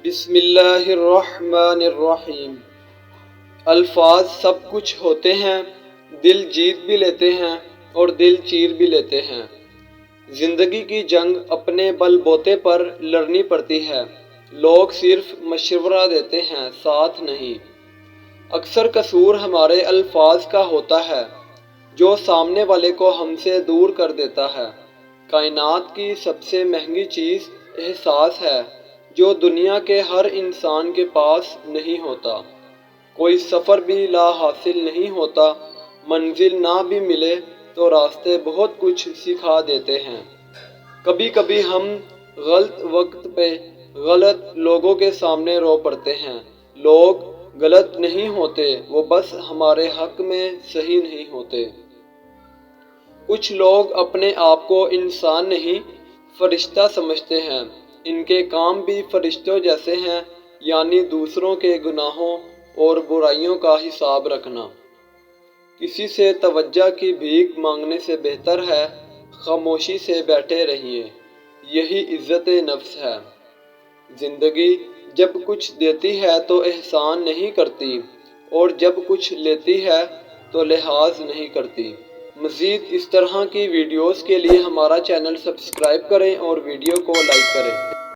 بسم اللہ الرحمن الرحیم۔ الفاظ سب کچھ ہوتے ہیں، دل جیت بھی لیتے ہیں اور دل چیر بھی لیتے ہیں۔ زندگی کی جنگ اپنے بل بوتے پر لڑنی پڑتی ہے۔ لوگ صرف مشورہ دیتے ہیں، ساتھ نہیں۔ اکثر قصور ہمارے الفاظ کا ہوتا ہے، جو سامنے والے کو ہم سے دور کر دیتا ہے۔ کائنات کی سب سے مہنگی چیز احساس ہے، جو دنیا کے ہر انسان کے پاس نہیں ہوتا۔ کوئی سفر بھی لا حاصل نہیں ہوتا، منزل نہ بھی ملے تو راستے بہت کچھ سکھا دیتے ہیں۔ کبھی کبھی ہم غلط وقت پہ غلط لوگوں کے سامنے رو پڑتے ہیں۔ لوگ غلط نہیں ہوتے، وہ بس ہمارے حق میں صحیح نہیں ہوتے۔ کچھ لوگ اپنے آپ کو انسان نہیں، فرشتہ سمجھتے ہیں۔ ان کے کام بھی فرشتوں جیسے ہیں، یعنی دوسروں کے گناہوں اور برائیوں کا حساب رکھنا۔ کسی سے توجہ کی بھیک مانگنے سے بہتر ہے خاموشی سے بیٹھے رہیے، یہی عزت نفس ہے۔ زندگی جب کچھ دیتی ہے تو احسان نہیں کرتی، اور جب کچھ لیتی ہے تو لحاظ نہیں کرتی۔ مزید اس طرح کی ویڈیوز کے لیے ہمارا چینل سبسکرائب کریں اور ویڈیو کو لائک کریں۔